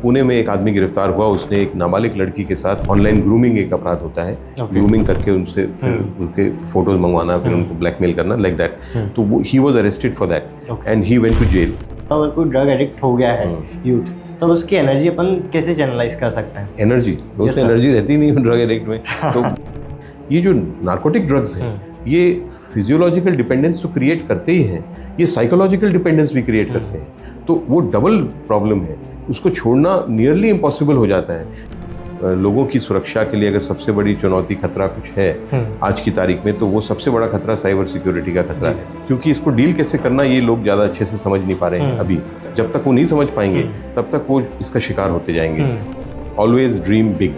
पुणे में एक आदमी गिरफ्तार हुआ, उसने एक नाबालिग लड़की के साथ ऑनलाइन ग्रूमिंग एक अपराध होता है, ग्रूमिंग करके उनसे फिर उनके फोटोज मंगवाना, फिर उनको ब्लैकमेल करना, लाइक दैट। तो वो he was arrested for that and he went to jail. अगर कोई ड्रग एडिक्ट हो गया है यूथ, तो उसकी एनर्जी अपन कैसे चैनलाइज कर सकते हैं? एनर्जी, उसमें एनर्जी रहती नहीं ड्रग एडिक्ट में। तो ये जो नार्कोटिक ड्रग्स हैं, ये फिजियोलॉजिकल डिपेंडेंस तो क्रिएट करते ही हैं, ये साइकोलॉजिकल डिपेंडेंस भी क्रिएट करते हैं। तो वो डबल प्रॉब्लम है, उसको छोड़ना नियरली इम्पॉसिबल हो जाता है। लोगों की सुरक्षा के लिए अगर सबसे बड़ी चुनौती खतरा कुछ है आज की तारीख में, तो वो सबसे बड़ा खतरा साइबर सिक्योरिटी का खतरा है, क्योंकि इसको डील कैसे करना ये लोग ज़्यादा अच्छे से समझ नहीं पा रहे हैं अभी। जब तक वो नहीं समझ पाएंगे तब तक वो इसका शिकार होते जाएंगे। ऑलवेज ड्रीम बिग,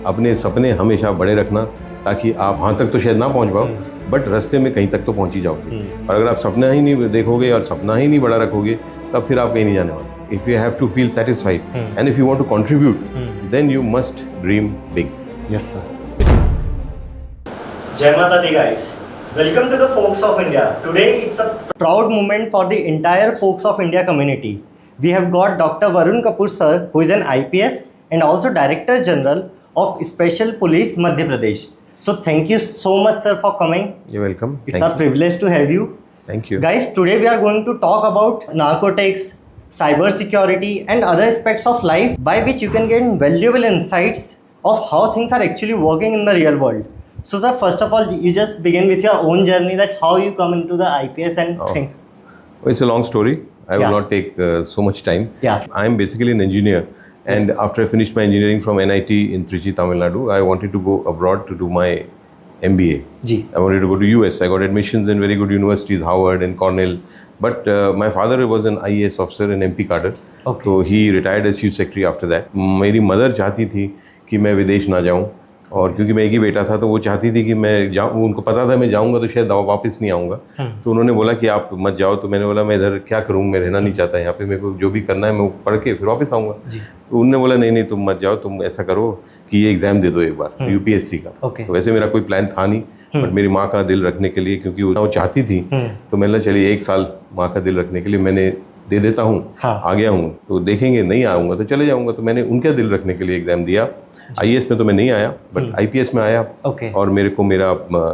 अपने सपने हमेशा बड़े रखना, ताकि आप वहाँ तक तो शायद ना पहुँच पाओ, बट रास्ते में कहीं तक तो पहुँच ही जाओगे। और अगर आप सपना ही नहीं देखोगे और सपना ही नहीं बड़ा रखोगे, तब फिर आप कहीं नहीं जाने वाले। If you have to feel satisfied and if you want to contribute, then you must dream big. Yes, sir. Jai Mata Di, guys. Welcome to the Folks of India. Today it's a proud moment for the entire Folks of India community. We have got Dr. Varun Kapoor sir, who is an IPS and also Director General of Special Police Madhya Pradesh. So thank you so much, sir, for coming. You're welcome. It's a privilege to have you. Thank you. Guys, today we are going to talk about narcotics, cyber security and other aspects of life by which you can get valuable insights of how things are actually working in the real world. So sir, first of all, you just begin with your own journey, that how you come into the IPS and things. It's a long story. I will not take so much time. I'm basically an engineer, and after I finished my engineering from NIT in Trichy, Tamil Nadu, I wanted to go abroad to do my MBA. I wanted to go to US. I got admissions in very good universities, Harvard and Cornell. But my father was an IAS officer in MP cadre. So he retired as chief secretary after that. मेरी mother चाहती थी कि मैं विदेश ना जाऊं, और क्योंकि मैं एक ही बेटा था तो वो चाहती थी कि मैं जाऊँ। उनको पता था मैं जाऊँगा तो शायद वापस नहीं आऊँगा, तो उन्होंने बोला कि आप मत जाओ। तो मैंने बोला मैं इधर क्या करूँ, मैं रहना नहीं चाहता यहाँ पे, मेरे को जो भी करना है मैं वो पढ़ के फिर वापस आऊँगा। तो उन्होंने बोला नहीं नहीं तुम मत जाओ, तुम ऐसा करो कि ये एग्ज़ाम दे दो एक बार UPSC का। तो वैसे मेरा कोई प्लान था नहीं, बट मेरी माँ का दिल रखने के लिए, क्योंकि वो चाहती थी, तो मैंने चलिए 1 साल माँ का दिल रखने के लिए मैंने दे देता हूँ। आ गया हूँ तो देखेंगे, नहीं आऊँगा तो चले जाऊँगा। तो मैंने उनका दिल रखने के लिए एग्ज़ाम दिया। IAS में तो मैं नहीं आया, बट IPS में आया। और मेरे को मेरा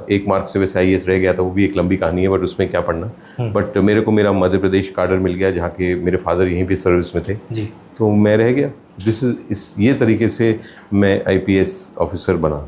1 मार्क से वैसे IAS रह गया था, वो भी एक लंबी कहानी है, बट उसमें क्या पढ़ना। बट मेरे को मेरा मध्य प्रदेश काडर मिल गया, जहाँ के मेरे फादर यहीं भी सर्विस में थे, तो मैं रह गया। ये तरीके से मैं IPS ऑफिसर बना।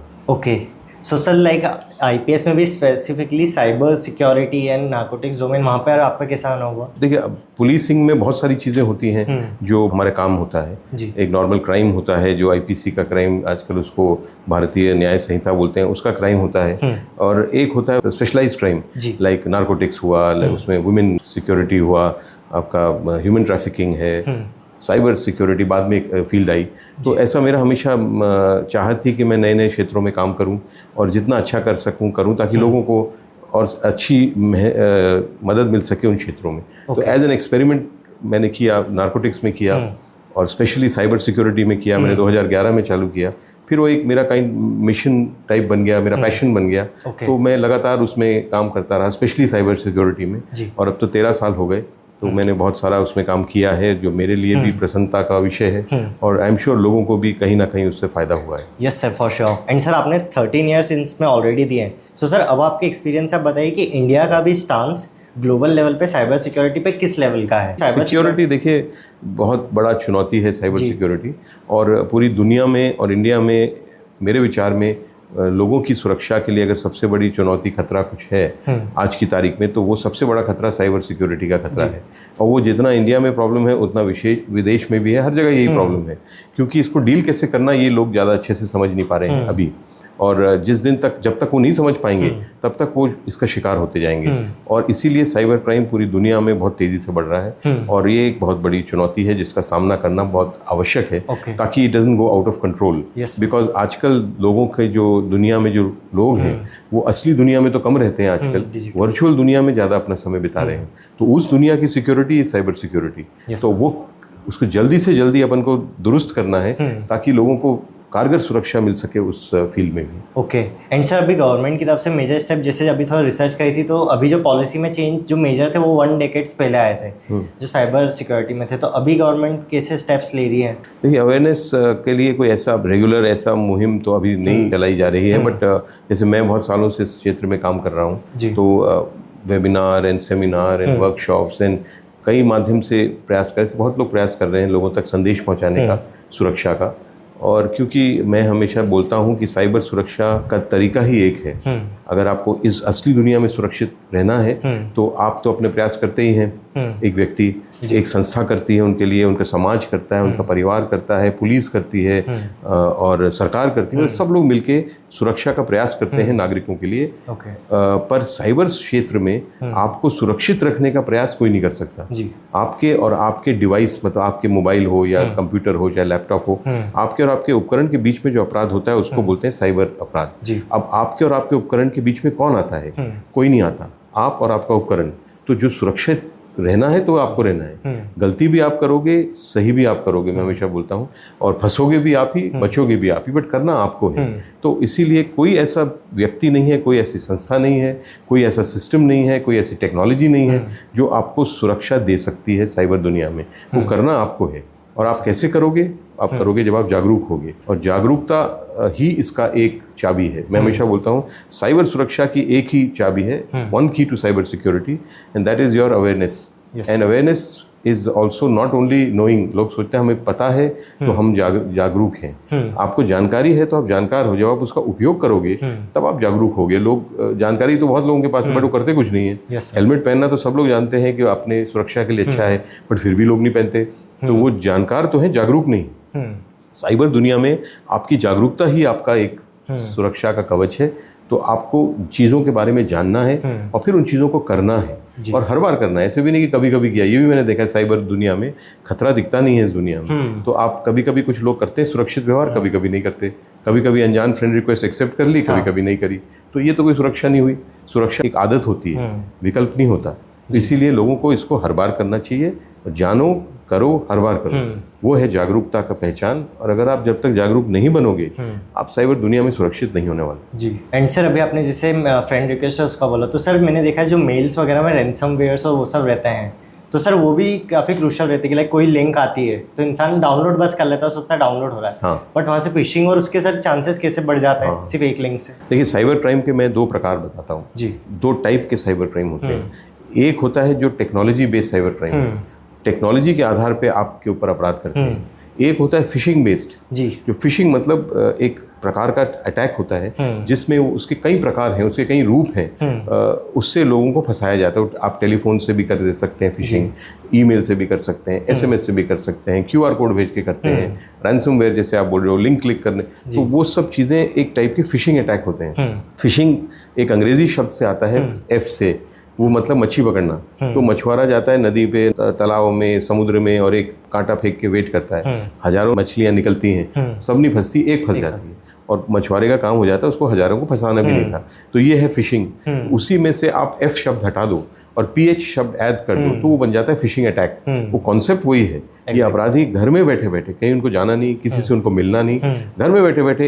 सो सर, लाइक IPS में भी specifically cyber security and narcotics domain, वहाँ पर आपका कैसा आना हुआ? देखिए, पुलिसिंग में बहुत सारी चीज़ें होती हैं जो हमारे काम होता है। एक नॉर्मल क्राइम होता है जो IPC का क्राइम, आजकल उसको भारतीय न्याय संहिता बोलते हैं, उसका क्राइम होता है। और एक होता है स्पेशलाइज्ड क्राइम, लाइक नार्कोटिक्स हुआ, उसमें वुमेन सिक्योरिटी हुआ, आपका ह्यूमन ट्रैफिकिंग है, साइबर सिक्योरिटी बाद में एक फील्ड आई। तो ऐसा मेरा हमेशा चाहत थी कि मैं नए नए क्षेत्रों में काम करूं और जितना अच्छा कर सकूं करूं, ताकि लोगों को और अच्छी मदद मिल सके उन क्षेत्रों में। तो एज एन एक्सपेरिमेंट मैंने किया, नार्कोटिक्स में किया और स्पेशली साइबर सिक्योरिटी में किया। मैंने 2011 में चालू किया, फिर वो एक मेरा काइंड मिशन टाइप बन गया, मेरा पैशन बन गया। तो मैं लगातार उसमें काम करता रहा, स्पेशली साइबर सिक्योरिटी में, और अब तो 13 साल हो गए। तो मैंने बहुत सारा उसमें काम किया है, जो मेरे लिए भी प्रसन्नता का विषय है, और आई एम श्योर लोगों को भी कहीं ना कहीं उससे फ़ायदा हुआ है। Yes sir, for sure. And sir, आपने 13 ईयर्स इसमें ऑलरेडी दिए हैं। सो सर, अब आपके एक्सपीरियंस आप बताइए कि इंडिया का भी स्टांस ग्लोबल लेवल पे साइबर सिक्योरिटी पे किस लेवल का है? सिक्योरिटी देखिए बहुत बड़ा चुनौती है साइबर सिक्योरिटी, और पूरी दुनिया में और इंडिया में मेरे विचार में लोगों की सुरक्षा के लिए अगर सबसे बड़ी चुनौती खतरा कुछ है आज की तारीख में, तो वो सबसे बड़ा खतरा साइबर सिक्योरिटी का खतरा है। और वो जितना इंडिया में प्रॉब्लम है उतना विदेश में भी है, हर जगह यही प्रॉब्लम है, क्योंकि इसको डील कैसे करना ये लोग ज़्यादा अच्छे से समझ नहीं पा रहे हैं अभी। और जब तक वो नहीं समझ पाएंगे तब तक वो इसका शिकार होते जाएंगे। और इसीलिए साइबर क्राइम पूरी दुनिया में बहुत तेज़ी से बढ़ रहा है, और ये एक बहुत बड़ी चुनौती है जिसका सामना करना बहुत आवश्यक है, ताकि it doesn't go out of control. Because आजकल लोगों के जो दुनिया में जो लोग हैं वो असली दुनिया में तो कम रहते हैं, आजकल वर्चुअल दुनिया में ज़्यादा अपना समय बिता रहे हैं। तो उस दुनिया की सिक्योरिटी इज साइबर सिक्योरिटी। तो वो उसको जल्दी से जल्दी अपन को दुरुस्त करना है, ताकि लोगों को कारगर सुरक्षा मिल सके उस फील्ड में भी। ओके एंड सर अभी गवर्नमेंट की तरफ से मेजर स्टेप, जैसे अभी थोड़ा रिसर्च करी थी तो अभी जो पॉलिसी में चेंज जो मेजर थे वो 1 डेकेड्स पहले आए थे जो साइबर सिक्योरिटी में थे, तो अभी गवर्नमेंट कैसे स्टेप्स ले रही है? देखिए अवेयरनेस के लिए कोई ऐसा रेगुलर ऐसा मुहिम तो अभी नहीं चलाई जा रही है, बट जैसे मैं बहुत सालों से इस क्षेत्र में काम कर रहा हूँ, तो webinar and seminar and workshops and कई माध्यम से प्रयास कर, बहुत लोग प्रयास कर रहे हैं लोगों तक संदेश पहुंचाने का सुरक्षा का। और क्योंकि मैं हमेशा बोलता हूं कि साइबर सुरक्षा का तरीका ही एक है। अगर आपको इस असली दुनिया में सुरक्षित रहना है तो आप तो अपने प्रयास करते ही हैं, एक व्यक्ति, एक संस्था करती है उनके लिए, उनका समाज करता है, उनका परिवार करता है, पुलिस करती है और सरकार करती है, सब लोग मिलके सुरक्षा का प्रयास करते हैं नागरिकों के लिए। पर साइबर क्षेत्र में आपको सुरक्षित रखने का प्रयास कोई नहीं कर सकता। आपके और आपके डिवाइस, मतलब आपके मोबाइल हो या कंप्यूटर हो या लैपटॉप हो, आपके और आपके उपकरण के बीच में जो अपराध होता है उसको बोलते हैं साइबर अपराध। अब आपके और आपके उपकरण के बीच में कौन आता है? कोई नहीं आता, आप और आपका उपकरण। तो जो सुरक्षित रहना है तो आपको रहना है, गलती भी आप करोगे, सही भी आप करोगे, मैं हमेशा बोलता हूँ, और फंसोगे भी आप ही, बचोगे भी आप ही, बट करना आपको है। तो इसीलिए कोई ऐसा व्यक्ति नहीं है, कोई ऐसी संस्था नहीं है, कोई ऐसा सिस्टम नहीं है, कोई ऐसी टेक्नोलॉजी नहीं है जो आपको सुरक्षा दे सकती है साइबर दुनिया में। वो करना आपको है। और आप कैसे करोगे? आप करोगे जब आप जागरूक होगे, और जागरूकता ही इसका एक चाबी है। मैं हमेशा बोलता हूँ साइबर सुरक्षा की एक ही चाबी है, one key to cyber security, and that is your awareness. And awareness is also not only knowing. लोग सोचते हैं हमें पता है तो हम जागरूक हैं। आपको जानकारी है तो आप जानकार हो, जब आप उसका उपयोग करोगे तब आप जागरूक होगे। लोग, जानकारी तो बहुत लोगों के पास है बट वो करते कुछ नहीं है। हेलमेट पहनना तो सब लोग जानते हैं कि अपने सुरक्षा के लिए अच्छा है, बट फिर भी लोग नहीं पहनते। तो वो जानकार तो है, जागरूक नहीं। साइबर दुनिया में आपकी जागरूकता ही आपका एक सुरक्षा का कवच है। तो आपको चीज़ों के बारे में जानना है और फिर उन चीज़ों को करना है, और हर बार करना है। ऐसे भी नहीं कि कभी कभी किया। ये भी मैंने देखा है, साइबर दुनिया में खतरा दिखता नहीं है इस दुनिया में। तो आप कभी कभी कुछ लोग करते हैं सुरक्षित व्यवहार, कभी कभी नहीं करते। कभी कभी अनजान फ्रेंड रिक्वेस्ट एक्सेप्ट कर ली, कभी कभी नहीं करी। तो ये तो कोई सुरक्षा नहीं हुई। सुरक्षा एक आदत होती है, विकल्प नहीं होता। इसीलिए लोगों को इसको हर बार करना चाहिए। जानो, करो, हर बार करो। वो है जागरूकता का पहचान। और अगर आप जब तक जागरूक नहीं बनोगे, आप साइबर दुनिया में सुरक्षित नहीं होने वाले। जी। एंड सर अभी आपने जैसे फ्रेंड रिक्वेस्ट है उसका बोला, तो सर मैंने देखा है जो मेल्स वगैरह में रैंसमवेयर्स और वो सब रहते हैं, तो सर वो भी काफ़ी क्रूशल रहती है कि लाइक कोई लिंक आती है तो इंसान डाउनलोड बस कर लेता है, सोचता है डाउनलोड हो रहा है, बट वहाँ से फिशिंग और उसके सर चांसेस कैसे बढ़ जाते हैं सिर्फ एक लिंक से? देखिए, साइबर क्राइम के मैं 2 प्रकार बताता हूँ जी। 2 टाइप के साइबर क्राइम होते हैं। एक होता है जो टेक्नोलॉजी बेस्ड साइबर क्राइम है, टेक्नोलॉजी के आधार पे आपके ऊपर अपराध करते हैं। एक होता है फिशिंग बेस्ड जी, जो फिशिंग मतलब एक प्रकार का अटैक होता है जिसमें उसके कई प्रकार हैं, उसके कई रूप हैं। उससे लोगों को फंसाया जाता है। आप टेलीफोन से भी कर दे सकते हैं फिशिंग, ईमेल से भी कर सकते हैं, SMS से भी कर सकते हैं, QR कोड भेज के करते हैं, रैंसमवेयर जैसे आप बोल रहे हो, लिंक क्लिक करने, तो वो सब चीज़ें एक टाइप के फिशिंग अटैक होते हैं। फिशिंग एक अंग्रेजी शब्द से आता है, F से, वो मतलब मच्छी पकड़ना। तो मछुआरा जाता है नदी पे, तालाब में, समुद्र में, और एक कांटा फेंक के वेट करता है। हजारों मछलियां निकलती हैं, सब नहीं फंसती, एक फंस जाती है, और मछुआरे का काम हो जाता है उसको हजारों को फंसाना भी नहीं था। तो ये है फिशिंग। उसी में से आप F शब्द हटा दो और PH शब्द ऐड कर दो तो वो बन जाता है फिशिंग अटैक। वो कॉन्सेप्ट वही है। ये अपराधी घर में बैठे बैठे, कहीं उनको जाना नहीं, किसी से उनको मिलना नहीं, घर में बैठे बैठे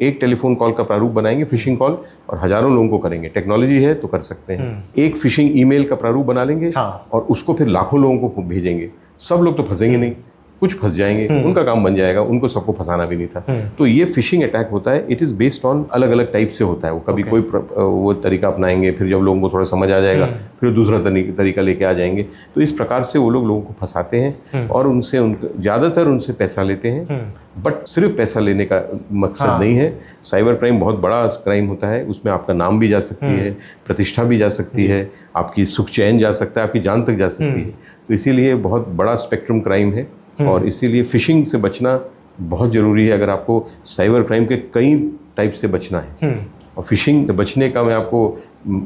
एक टेलीफोन कॉल का प्रारूप बनाएंगे, फिशिंग कॉल, और हजारों लोगों को करेंगे। टेक्नोलॉजी है तो कर सकते हैं। एक फिशिंग ईमेल का प्रारूप बना लेंगे और उसको फिर लाखों लोगों को भेजेंगे। सब लोग तो फंसेंगे नहीं, कुछ फंस जाएंगे, उनका काम बन जाएगा, उनको सबको फंसाना भी नहीं था। तो ये फिशिंग अटैक होता है। इट इज़ बेस्ड ऑन अलग अलग टाइप से होता है। वो कभी कोई वो तरीका अपनाएंगे, फिर जब लोगों को थोड़ा समझ आ जाएगा फिर दूसरा तरीका लेके आ जाएंगे। तो इस प्रकार से वो लोगों को फंसाते हैं और ज़्यादातर उनसे पैसा लेते हैं। बट सिर्फ पैसा लेने का मकसद नहीं है। साइबर क्राइम बहुत बड़ा क्राइम होता है। उसमें आपका नाम भी जा सकती है, प्रतिष्ठा भी जा सकती है, आपकी सुख चैन जा सकता है, आपकी जान तक जा सकती है। तो इसीलिए बहुत बड़ा स्पेक्ट्रम क्राइम है, और इसीलिए फिशिंग से बचना बहुत ज़रूरी है अगर आपको साइबर क्राइम के कई टाइप से बचना है। और फिशिंग से बचने का मैं आपको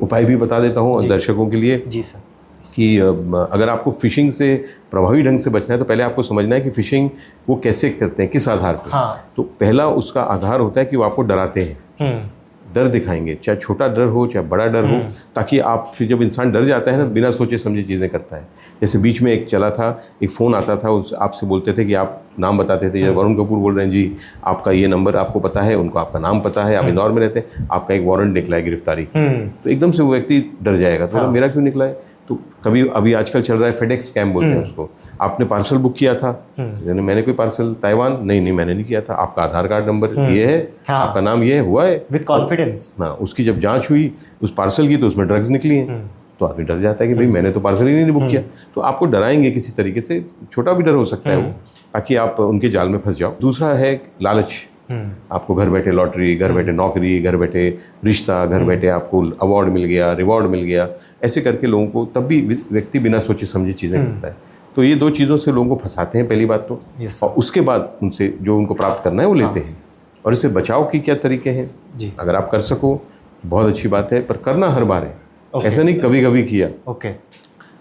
उपाय भी बता देता हूँ दर्शकों के लिए जी सर, कि अगर आपको फिशिंग से प्रभावी ढंग से बचना है तो पहले आपको समझना है कि फिशिंग वो कैसे करते हैं, किस आधार पर। तो पहला उसका आधार होता है कि वो आपको डराते हैं। डर दिखाएंगे, चाहे छोटा डर हो चाहे बड़ा डर हो, ताकि आप फिर जब इंसान डर जाता है ना, बिना सोचे समझे चीज़ें करता है। जैसे बीच में एक चला था, एक फ़ोन आता था, उस आपसे बोलते थे कि आप नाम बताते थे, जैसे वरुण कपूर बोल रहे हैं जी आपका ये नंबर आपको पता है, उनको आपका नाम पता है, आप इंदौर में रहते हैं, आपका एक वारंट निकला है गिरफ्तारी, तो एकदम से वो व्यक्ति डर जाएगा। तो मेरा क्यों निकला है? तो कभी अभी आजकल चल रहा है फेडेक्स स्कैम बोलते हैं उसको, आपने पार्सल बुक किया था, मैंने कोई पार्सल ताइवान नहीं मैंने नहीं किया था, आपका आधार कार्ड नंबर ये है, आपका नाम ये हुआ है, विद कॉन्फिडेंस। हाँ, उसकी जब जांच हुई उस पार्सल की तो उसमें ड्रग्स निकली हैं, तो आदमी डर जाता है कि भाई मैंने तो पार्सल ही नहीं बुक किया। तो आपको डराएंगे किसी तरीके से, छोटा भी डर हो सकता है वो, ताकि आप उनके जाल में फंस जाओ। दूसरा है लालच, आपको घर बैठे लॉटरी, घर बैठे नौकरी, घर बैठे रिश्ता, घर बैठे आपको अवार्ड मिल गया, रिवॉर्ड मिल गया, ऐसे करके लोगों को, तब भी व्यक्ति बिना सोचे समझे चीज़ें करता है। तो ये 2 चीज़ों से लोगों को फंसाते हैं पहली बात तो, और उसके बाद उनसे जो उनको प्राप्त करना है वो लेते हैं। और इससे बचाव की क्या तरीके हैं जी, अगर आप कर सको बहुत अच्छी बात है, पर करना हर बार है, ऐसा नहीं कभी कभी किया।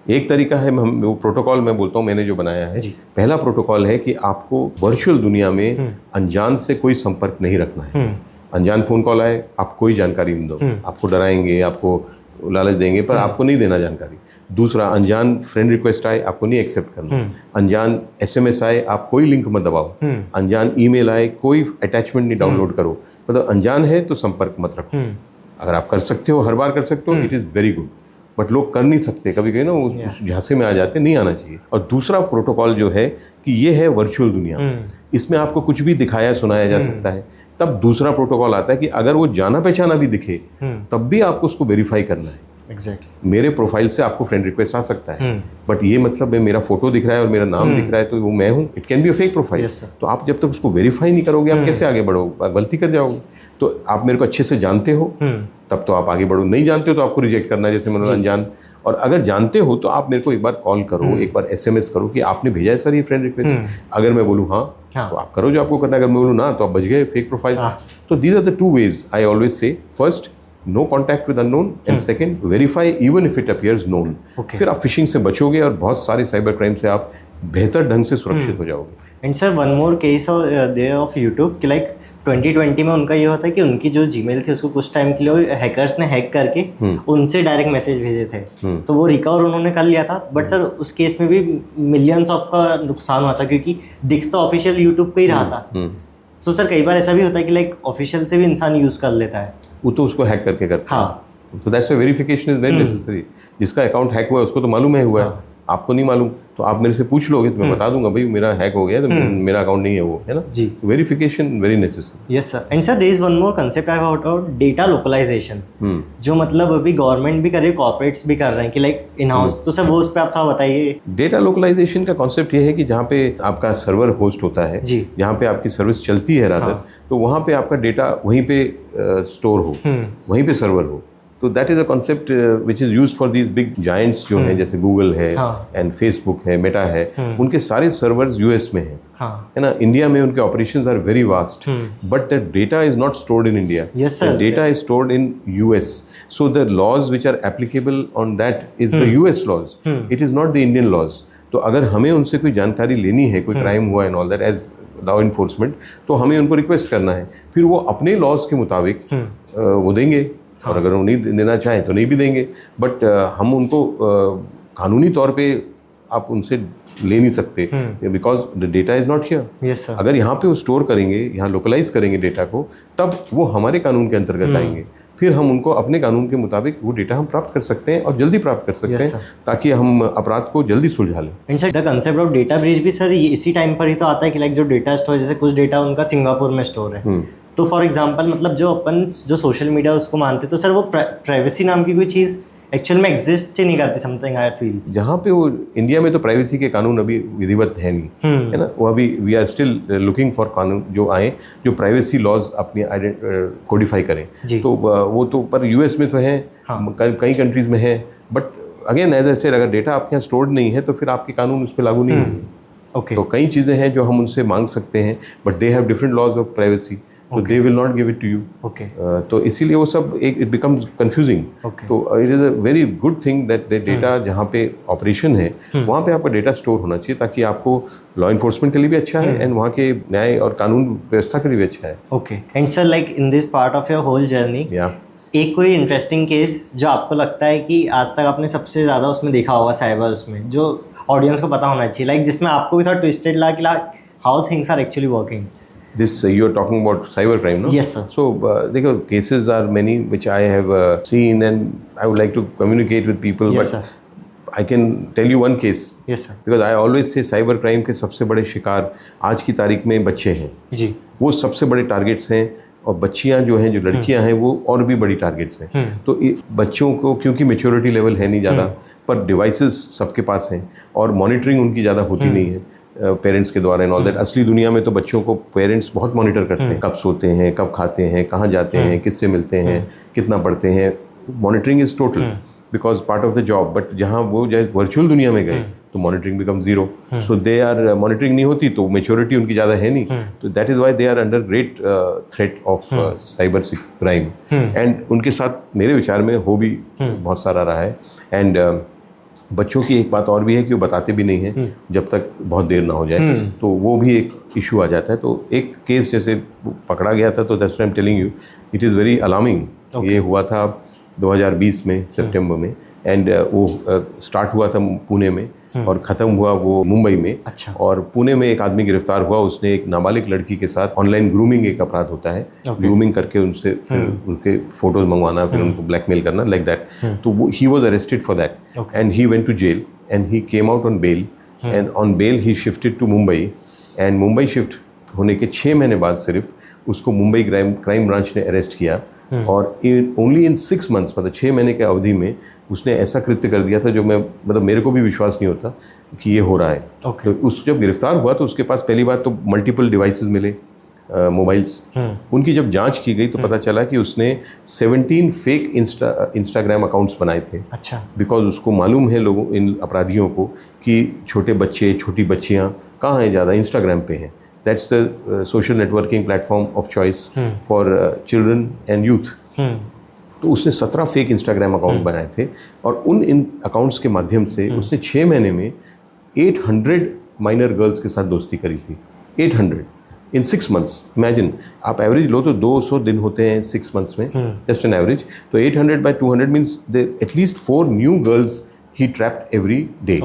एक तरीका है, हम वो प्रोटोकॉल मैं बोलता हूँ मैंने जो बनाया है, पहला प्रोटोकॉल है कि आपको वर्चुअल दुनिया में अनजान से कोई संपर्क नहीं रखना है। अनजान फ़ोन कॉल आए, आप कोई जानकारी नहीं दो, आपको डराएंगे, आपको लालच देंगे, पर आपको नहीं देना जानकारी। दूसरा, अनजान फ्रेंड रिक्वेस्ट आए, आपको नहीं एक्सेप्ट करना। अनजान SMS आए, आप कोई लिंक मत दबाओ। अनजान ईमेल आए, कोई अटैचमेंट नहीं डाउनलोड करो। मतलब अनजान है तो संपर्क मत रखो। अगर आप कर सकते हो, हर बार कर सकते हो, it is very good, but लोग कर नहीं सकते, कभी कभी ना वो झांसे में आ जाते, नहीं आना चाहिए। और दूसरा प्रोटोकॉल जो है कि ये है वर्चुअल दुनिया, इसमें आपको कुछ भी दिखाया सुनाया जा सकता है। तब दूसरा प्रोटोकॉल आता है कि अगर वो जाना पहचाना भी दिखे, तब भी आपको उसको वेरीफाई करना है। Exactly. मेरे प्रोफाइल से आपको फ्रेंड रिक्वेस्ट आ सकता है, बट ये मतलब मेरा फोटो दिख रहा है और मेरा नाम दिख रहा है तो वो मैं हूँ, it can be a fake profile. तो आप जब तक उसको वेरीफाई नहीं करोगे, आप कैसे आगे बढ़ोगे? आप गलती कर जाओगे। तो आप मेरे को अच्छे से जानते हो तब तो आप आगे बढ़ो, नहीं जानते हो तो आपको रिजेक्ट करना है, जैसे मैंने अनजान। और अगर जानते हो तो आप मेरे को एक बार कॉल करो, एक बार SMS करो कि आपने भेजा है सर ये फ्रेंड रिक्वेस्ट। अगर मैं बोलूँ हाँ तो आप करो जो आपको करना है, अगर मैं बोलूँ ना तो आप बच गए, फेक प्रोफाइल। तो these are the 2 ways I always say. First, no contact with unknown, and second, verify even if it appears known. फिर आप फिशिंग से बचोगे और बहुत सारे साइबर क्राइम से आप बेहतर ढंग से सुरक्षित हो जाओगे। And sir, one more case of YouTube कि लाइक 2020 में उनका ये होता है कि उनकी जो जीमेल थी उसको कुछ टाइम के लिए हैकर्स ने हैक करके उनसे डायरेक्ट मैसेज भेजे थे, तो वो रिकवर उन्होंने कर लिया था। बट सर उस केस में भी मिलियंस ऑफ का नुकसान हुआ था, क्योंकि दिख तो ऑफिशियल यूट्यूब पे ही रहा था। सो सर कई बार ऐसा भी होता है कि लाइक ऑफिशियल से भी इंसान यूज़ कर लेता है, वो तो उसको हैक करके करता है। तो that's why verification is very necessary. जिसका अकाउंट हैक हुआ है उसको तो मालूम है हुआ है, आपको नहीं मालूम, तो आप मेरे से पूछ लोगे तो मैं बता दूंगा भाई मेरा हैक हो गया, तो मेरा अकाउंट नहीं है वो, है ना जी। Verification very necessary. Yes sir. And sir there is one more concept I have about data localization, जो मतलब अभी गवर्नमेंट भी कर रही है, कॉर्पोरेट्स भी कर रहे हैं कि लाइक इन हाउस। तो सर वो उस पर आप थोड़ा बताइए। डेटा लोकलाइजेशन का कॉन्सेप्ट ये है कि जहाँ पे आपका सर्वर होस्ट होता है, जहाँ पे आपकी सर्विस चलती है रादर, तो वहाँ पे आपका डेटा वहीं पे स्टोर हो, वहीं पे सर्वर हो। तो that is a concept which is use for these big giants जो हैं, जैसे गूगल है एंड फेसबुक है, मेटा है, उनके सारे सर्वर्स US में हैं, है ना। इंडिया में उनके operations are very vast, but the data is not stored in India, the data is stored in US. So the laws which are applicable on that is the US laws. It is not the Indian laws. तो अगर हमें उनसे कोई जानकारी लेनी है, कोई crime हुआ and all that as law enforcement, तो हमें उनको रिक्वेस्ट करना है, फिर वो अपने लॉज के मुताबिक वो देंगे, और अगर वो नहीं देना चाहें तो नहीं भी देंगे। बट हम उनको कानूनी तौर पे आप उनसे ले नहीं सकते, because the data is not here. अगर यहाँ पे वो स्टोर करेंगे, यहाँ लोकलाइज करेंगे डेटा को, तब वो हमारे कानून के अंतर्गत आएंगे, फिर हम उनको अपने कानून के मुताबिक वो डेटा हम प्राप्त कर सकते हैं और जल्दी प्राप्त कर सकते हैं, ताकि हम अपराध को जल्दी सुलझा लें। And sir the concept of data breach भी सर ये इसी टाइम पर ही तो आता है कि लाइक जो डेटा स्टोर, जैसे कुछ डेटा उनका सिंगापुर में स्टोर है, तो फॉर एग्जांपल मतलब जो अपन जो सोशल मीडिया उसको मानते, तो सर वो प्राइवेसी नाम की कोई चीज़ एक्चुअल में एग्जिस्ट ही नहीं करती, समथिंग आई फील। जहाँ पे वो इंडिया में तो प्राइवेसी के कानून अभी विधिवत है नहीं, है ना। वो अभी we are still looking for कानून जो आए जो प्राइवेसी लॉज अपनी कोडिफाई करें। तो वो तो पर US में तो है, कई कंट्रीज़ में है, but again as I said, अगर डेटा आपके यहाँ स्टोर्ड नहीं है तो फिर आपके कानून उस पर लागू नहीं होंगे। तो कई चीज़ें हैं जो हम उनसे मांग सकते हैं, but they have different laws of privacy. तो they will not give it to you. Okay. तो इसीलिए वो सब एक इट बिकम्स कंफ्यूजिंग. तो it is a very good thing that the data जहाँ पे ऑपरेशन है वहाँ पे आपका डेटा स्टोर होना चाहिए, ताकि आपको लॉ इन्फोर्समेंट के लिए भी अच्छा है एंड वहाँ के न्याय और कानून व्यवस्था के लिए भी अच्छा है. Okay. And sir, like in this part of your whole journey, एक कोई इंटरेस्टिंग केस जो आपको लगता है कि आज तक आपने सबसे ज़्यादा उसमें देखा होगा साइबर, उसमें जो ऑडियंस को पता होना चाहिए, लाइक जिसमें आपको भी थोड़ा ट्विस्टेड लगा कि how things are actually working? This you are talking about cyber crime, no? Yes, sir. So देखो, cases are many which I have seen and I would like to communicate with people. Yes, but sir. I can tell you one case. Yes, sir. Because I always say cyber crime के सबसे बड़े शिकार आज की तारीख में बच्चे हैं. जी. वो सबसे बड़े टारगेट्स हैं, और बच्चियां जो हैं, जो लड़कियां हैं, वो और भी बड़ी टारगेट्स हैं. तो बच्चों को क्योंकि मेच्योरिटी लेवल है नहीं ज़्यादा, पर डिवाइसेस सबके पास हैं और मॉनिटरिंग उनकी ज़्यादा होती नहीं है पेरेंट्स के द्वारा एंड ऑल दैट. असली दुनिया में तो बच्चों को पेरेंट्स बहुत मॉनिटर करते हैं, कब सोते हैं, कब खाते हैं, कहाँ जाते हैं, किससे मिलते हैं, कितना पढ़ते हैं. Monitoring is total because part of the job. But जहाँ वो जैसे वर्चुअल दुनिया में गए तो monitoring become zero. So they are monitoring नहीं होती तो मेच्योरिटी उनकी ज़्यादा है नहीं. तो that is why they are under great threat of cyber crime. And उनके साथ मेरे विचार में हो भी बहुत सारा रहा है. एंड बच्चों की एक बात और भी है कि वो बताते भी नहीं हैं जब तक बहुत देर ना हो जाए. तो वो भी एक इशू आ जाता है. तो एक केस जैसे पकड़ा गया था, तो that's why I am telling you, it is very alarming. ये हुआ था 2020 में सितंबर में. एंड वो स्टार्ट हुआ था पुणे में और ख़त्म हुआ वो मुंबई में. अच्छा. और पुणे में एक आदमी गिरफ्तार हुआ. उसने एक नाबालिग लड़की के साथ ऑनलाइन ग्रूमिंग एक अपराध होता है, ग्रूमिंग करके उनसे फिर उनके फोटोज मंगवाना, फिर उनको ब्लैकमेल करना, लाइक दैट. तो वो he was arrested for that and he went to jail and he came out on bail. And on bail he shifted to Mumbai. And Mumbai shift होने के 6 महीने बाद सिर्फ उसको मुंबई क्राइम ब्रांच ने अरेस्ट किया. और ओनली इन 6 मंथ्स, मतलब 6 महीने के अवधि में उसने ऐसा कृत्य कर दिया था जो मतलब मेरे को भी विश्वास नहीं होता कि ये हो रहा है. तो उस जब गिरफ्तार हुआ तो उसके पास पहली बात तो मल्टीपल डिवाइसेस मिले, मोबाइल्स. उनकी जब जांच की गई तो पता चला कि उसने 17 फेक इंस्टाग्राम अकाउंट्स बनाए थे. अच्छा. बिकॉज उसको मालूम है लोगों, इन अपराधियों को, कि छोटे बच्चे, छोटी बच्चियाँ कहाँ हैं ज़्यादा, इंस्टाग्राम पे हैं. That's the social networking platform of choice for children and youth. तो उसने 17 फेक इंस्टाग्राम अकाउंट बनाए थे और इन अकाउंट्स के माध्यम से उसने 6 महीने में 800 माइनर गर्ल्स के साथ दोस्ती करी थी. 800 इन 6 मंथ्स. इमेजिन, आप एवरेज लो तो 200 दिन होते हैं 6 मंथ्स में, जस्ट एन एवरेज. तो 800 by 200 means at least 4 new girls he trapped every day.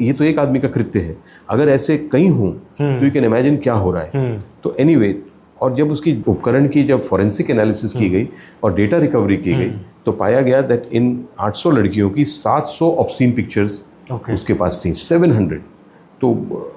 ये तो एक आदमी का कृत्य है. अगर ऐसे कई हों तो यू कैन इमेजिन क्या हो रहा है. तो एनीवे, और जब उसकी उपकरण की जब फॉरेंसिक एनालिसिस की गई और डेटा रिकवरी की गई तो पाया गया दैट इन 800 लड़कियों की 700 ऑब्सीन पिक्चर्स उसके पास थी. 700. तो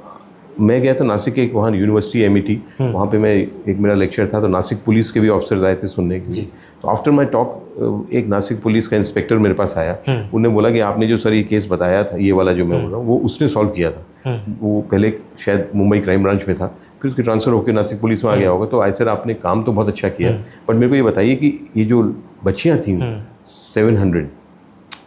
मैं गया था नासिक के, वहाँ यूनिवर्सिटी MIT, वहाँ पे मैं एक मेरा लेक्चर था, तो नासिक पुलिस के भी ऑफिसर्स आए थे सुनने के लिए. तो आफ्टर माई टॉक एक नासिक पुलिस का इंस्पेक्टर मेरे पास आया. उन्होंने बोला कि आपने जो सर ये केस बताया था, ये वाला जो मैं बोल रहा हूँ, वो उसने सॉल्व किया था. वो पहले शायद मुंबई क्राइम ब्रांच में था, फिर उसकी ट्रांसफ़र होकर नासिक पुलिस में आ गया होगा. तो आई सर आपने काम तो बहुत अच्छा किया, बट मेरे को ये बताइए कि ये जो बच्चियाँ थीं 700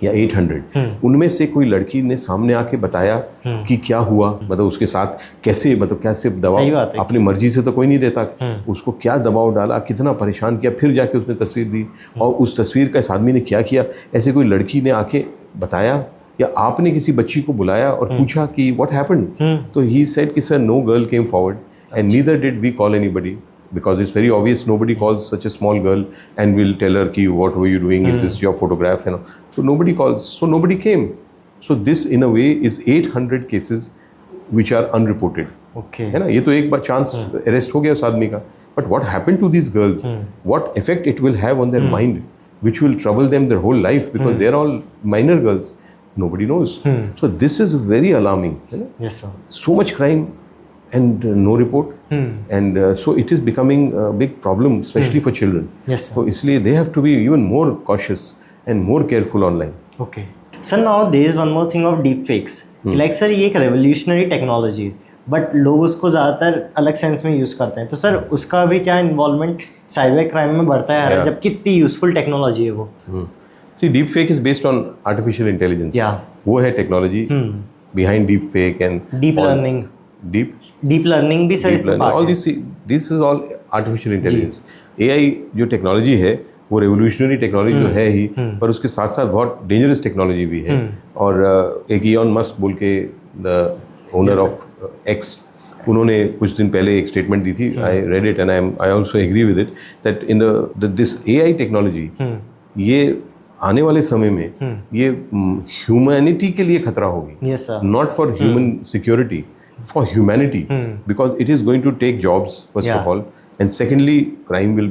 या 800, उनमें से कोई लड़की ने सामने आके बताया कि क्या हुआ, मतलब उसके साथ कैसे, मतलब कैसे दबाव, अपनी मर्जी से तो कोई नहीं देता, उसको क्या दबाव डाला, कितना परेशान किया, फिर जाके उसने तस्वीर दी, और उस तस्वीर का इस आदमी ने क्या किया, ऐसे कोई लड़की ने आके बताया, या आपने किसी बच्ची को बुलाया और पूछा कि व्हाट हैपेंड. तो ही सेड कि sir no girl came forward and neither did we call anybody. Because it's very obvious, nobody calls such a small girl and will tell her ki what were you doing, is this your photograph, you know. So nobody calls, so nobody came. So this in a way is 800 cases which are unreported. Okay. है ना, ये तो एक बार chance arrest हो गया उस आदमी का. But what happened to these girls? What effect it will have on their mind, which will trouble them their whole life, because they're all minor girls. Nobody knows. So this is very alarming. है ना? Yes sir. So much crime and no report. And so it is becoming a big problem, especially for children. Yes sir. So इसलिए they have to be even more cautious and more careful online. Okay. Sir, now there is one more thing of deep fakes. Like sir, ये एक revolutionary technology है, but लोग उसको ज़्यादातर अलग sense में use करते हैं. तो सर उसका भी क्या इन्वॉल्वमेंट साइबर क्राइम में बढ़ता है, जबकि इतनी यूजफुल टेक्नोलॉजी है वो. See, deep fake is based on artificial intelligence. Yeah. वो है technology behind deep fake and deep learning. Deep learning भी सर इसमें all this is all artificial intelligence, AI जो टेक्नोलॉजी है वो रेवोल्यूशनरी टेक्नोलॉजी तो है ही, पर उसके साथ साथ बहुत डेंजरस टेक्नोलॉजी भी है। और एक इलॉन मस्क बोल के द ओनर ऑफ एक्स, उन्होंने कुछ दिन पहले एक स्टेटमेंट दी थी, I read it and I also agree with it, that in this AI technology, ये आने वाले समय में ये ह्यूमैनिटी के लिए खतरा होगी, not for human security, for humanity, because it is going to take jobs first of all, and secondly crime will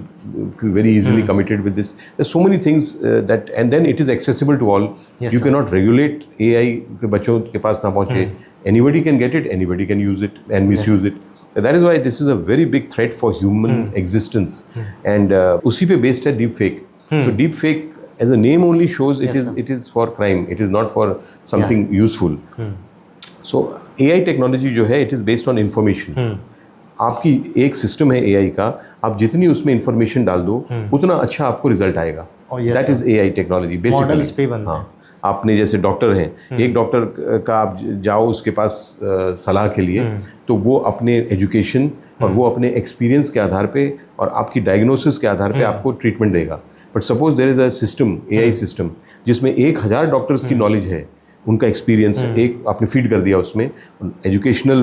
be very easily committed with this. There's so many things that, and then it is accessible to all. You cannot regulate AI कि बच्चों के पास ना पहुंचे. Anybody can get it, anybody can use it and misuse it. That is why this is a very big threat for human existence. And उसी पे based है deep fake. So deep fake as a name only shows it is for crime. It is not for something useful. So AI technology जो है, it is based on information. आपकी एक system है AI का, आप जितनी उसमें इंफॉर्मेशन डाल दो उतना अच्छा आपको रिजल्ट आएगा। That is AI technology basically. हाँ, आपने जैसे डॉक्टर हैं, एक डॉक्टर का आप जाओ उसके पास सलाह के लिए, तो वो अपने एजुकेशन और वो अपने एक्सपीरियंस के आधार पे और आपकी डायग्नोसिस के आधार पे आपको ट्रीटमेंट देगा। But suppose there is a system, AI system, जिसमें 1000 डॉक्टर्स की नॉलेज है, उनका एक्सपीरियंस एक आपने फीड कर दिया उसमें, एजुकेशनल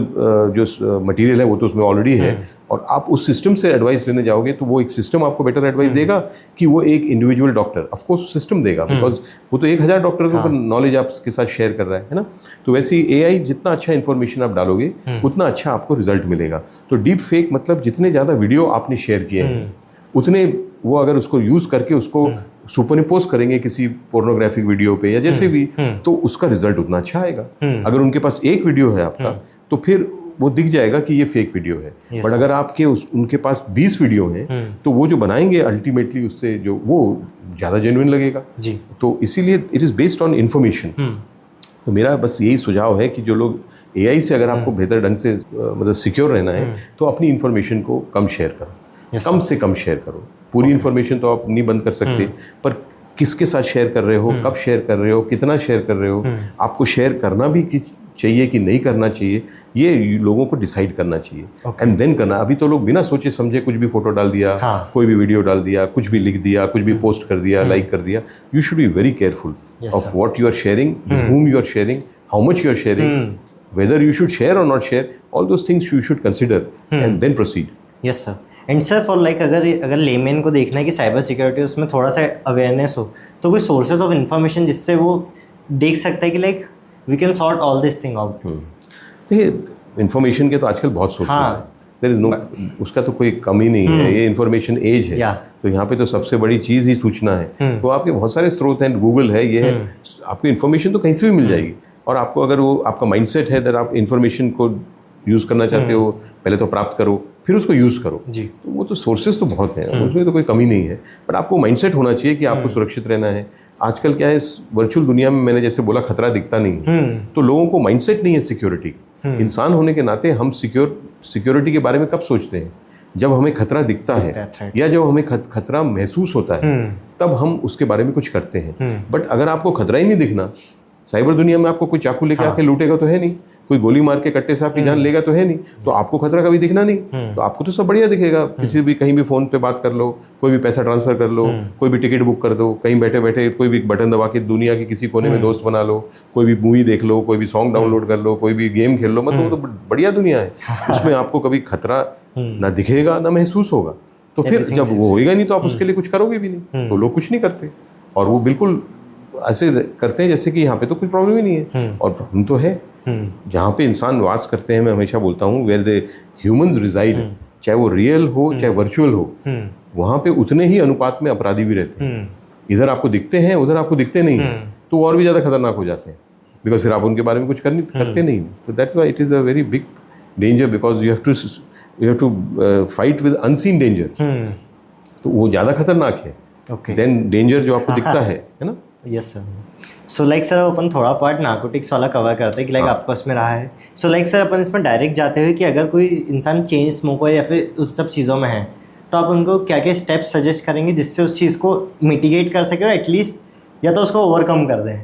जो मटेरियल है वो तो उसमें ऑलरेडी है, और आप उस सिस्टम से एडवाइस लेने जाओगे तो वो एक सिस्टम आपको बेटर एडवाइस देगा कि वो एक individual doctor, of course system देगा, बिकॉज वो तो 1000 डॉक्टरों को नॉलेज आपके साथ शेयर कर रहा है ना। तो वैसे ही AI, जितना अच्छा इन्फॉर्मेशन आप डालोगे उतना अच्छा आपको रिजल्ट मिलेगा। तो डीप फेक मतलब जितने ज़्यादा वीडियो आपने शेयर किए हैं उतने वो अगर उसको यूज़ करके उसको सुपरइम्पोज करेंगे किसी पोर्नोग्राफिक वीडियो पे या जैसे भी, तो उसका रिजल्ट उतना अच्छा आएगा। अगर उनके पास एक वीडियो है आपका तो फिर वो दिख जाएगा कि ये फेक वीडियो है। बट अगर आपके उनके पास 20 वीडियो हैं तो वो जो बनाएंगे अल्टीमेटली उससे जो वो ज़्यादा जेन्युइन लगेगा जी। तो इसीलिए it is based on information. तो मेरा बस यही सुझाव है कि जो लोग AI से अगर आपको बेहतर ढंग से मतलब सिक्योर रहना है तो अपनी इन्फॉर्मेशन को कम शेयर करो, कम से कम शेयर करो। पूरी इन्फॉर्मेशन तो आप नहीं बंद कर सकते, पर किसके साथ शेयर कर रहे हो, कब शेयर कर रहे हो, कितना शेयर कर रहे हो, आपको शेयर करना भी चाहिए कि नहीं करना चाहिए, ये लोगों को डिसाइड करना चाहिए एंड देन करना। अभी तो लोग बिना सोचे समझे कुछ भी फोटो डाल दिया, कोई भी वीडियो डाल दिया, कुछ भी लिख दिया, कुछ भी पोस्ट कर दिया, लाइक कर दिया। You should be very careful of what you are sharing, with whom you are sharing, how much you are sharing, whether you should share or not share, all those things you should consider and then proceed. Yes sir. And sir for like अगर layman को देखना है कि cyber security उसमें थोड़ा सा awareness हो, तो कोई सोर्सेज ऑफ इन्फॉर्मेशन जिससे वो देख सकता है कि like we can sort all this thing out. देखिए, इन्फॉर्मेशन के तो आजकल बहुत सोर्सेज हैं, देयर इज नो, उसका तो कोई कमी नहीं है, ये इन्फॉर्मेशन एज है। तो यहाँ पे तो सबसे बड़ी चीज़ ही सूचना है। तो आपके बहुत सारे स्रोत हैं, गूगल है, ये है, आपको इन्फॉर्मेशन तो कहीं से भी मिल जाएगी। और आपको अगर वो आपका माइंडसेट है दैट आप इन्फॉर्मेशन को यूज़ करना चाहते हो, पहले तो प्राप्त करो फिर उसको यूज़ करो जी। तो वो तो सोर्सेज तो बहुत हैं, उसमें तो कोई कमी नहीं है, बट आपको माइंडसेट होना चाहिए कि आपको सुरक्षित रहना है। आजकल क्या है, इस वर्चुअल दुनिया में मैंने जैसे बोला खतरा दिखता नहीं, तो लोगों को माइंडसेट नहीं है सिक्योरिटी। इंसान होने के नाते हम सिक्योरिटी के बारे में कब सोचते हैं, जब हमें खतरा दिखता है या जब हमें खतरा महसूस होता है, तब हम उसके बारे में कुछ करते हैं। बट अगर आपको खतरा ही नहीं दिखना, साइबर दुनिया में आपको कोई चाकू लेके आके लूटेगा तो है नहीं, कोई गोली मार के कट्टे से आपकी जान लेगा तो है नहीं, तो आपको खतरा कभी दिखना नहीं। तो आपको तो सब बढ़िया दिखेगा, किसी भी कहीं भी फ़ोन पे बात कर लो, कोई भी पैसा ट्रांसफ़र कर लो, कोई भी टिकट बुक कर दो, कहीं बैठे बैठे कोई भी बटन दबा के दुनिया के किसी कोने में दोस्त बना लो, कोई भी मूवी देख लो, कोई भी सॉन्ग डाउनलोड कर लो, कोई भी गेम खेल लो, मतलब वो तो बढ़िया दुनिया है। उसमें आपको कभी खतरा ना दिखेगा ना महसूस होगा। तो फिर जब वो होएगा नहीं तो आप उसके लिए कुछ करोगे भी नहीं। तो लोग कुछ नहीं करते और वो बिल्कुल ऐसे करते हैं जैसे कि यहाँ पे तो कोई प्रॉब्लम ही नहीं है, और प्रॉब्लम तो है। जहाँ पे इंसान वास करते हैं, मैं हमेशा बोलता हूँ, वेयर द ह्यूमंस रिजाइड, चाहे वो रियल हो चाहे वर्चुअल हो, वहाँ पे उतने ही अनुपात में अपराधी भी रहते हैं। इधर आपको दिखते हैं, उधर आपको दिखते नहीं, तो और भी ज़्यादा खतरनाक हो जाते हैं, बिकॉज फिर आप उनके बारे में कुछ करते नहीं। तो that's why it is a very big danger, because you have to fight with unseen danger. तो वो ज़्यादा खतरनाक है देन डेंजर जो आपको दिखता है ना। Yes sir. So like sir अपन थोड़ा पार्ट नार्कोटिक्स वाला कवर करते हैं कि लाइक आपको उसमें रहा है। सो लाइक सर अपन इसमें डायरेक्ट जाते हुए कि अगर कोई इंसान चेन स्मोकर या फिर उस सब चीज़ों में है, तो आप उनको क्या क्या स्टेप्स सजेस्ट करेंगे जिससे उस चीज़ को मिटिगेट कर सके और एटलीस्ट या तो उसको ओवरकम कर दें।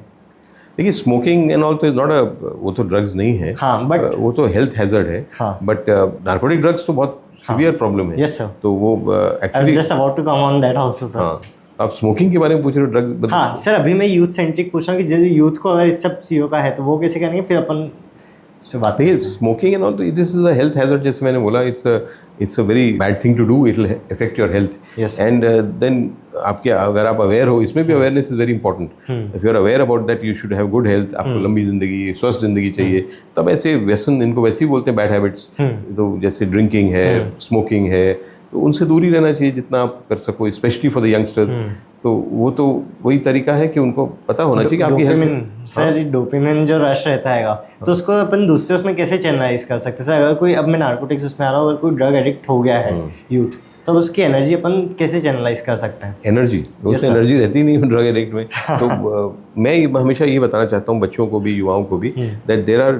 देखिए स्मोकिंग एंड ऑल तो इज नॉट अ, वो तो ड्रग्स नहीं है, हाँ, but वो तो हेल्थ हैजर्ड है, हाँ, बट नार्कोटिक ड्रग्स तो बहुत सीवियर प्रॉब्लम है। Yes, sir. तो वो I was actually just about to come on that also, sir. हाँ, आप स्मोकिंग के बारे में पूछ रहे हो, ड्रग हाँ सर, अभी मैं यूथ सेंट्रिक पूछ रहा हूँ कि जो यूथ को अगर इस सब चीज़ों का है तो वो कैसे करेंगे, फिर अपन इस पर बात देखिए स्मोकिंग एंड ऑल तो this is a health hazard, जैसे मैंने बोला, it's a very bad thing to do, it will affect your health Yes. And then आपके, अगर आप अवेयर हो, इसमें भी awareness is very important. If you are aware about that you should have good health, आपको लंबी जिंदगी, स्वस्थ जिंदगी चाहिए, तब ऐसे व्यसन, इनको वैसे ही बोलते हैं बैड हैबिट्स, तो जैसे ड्रिंकिंग है, स्मोकिंग है, तो उनसे दूरी रहना चाहिए जितना आप कर सको, स्पेशली फॉर द यंगस्टर्स। तो वो तो वही तरीका है कि उनको पता होना चाहिए कि आपकी हेल्थ। सर डोपामिन जो रश रहता है तो उसको अपन दूसरे उसमें कैसे चैनलाइज कर सकते हैं सर? अगर कोई, अब मैं नार्कोटिक्स उसमें आ रहा हूँ, अगर कोई ड्रग एडिक्ट हो गया है यूथ, तो उसकी एनर्जी अपन कैसे चैनलाइज कर सकते हैं? एनर्जी, उससे एनर्जी रहती नहीं ड्रग एडिक्ट में। तो मैं हमेशा ये बताना चाहता हूँ बच्चों को भी, युवाओं को भी, that there are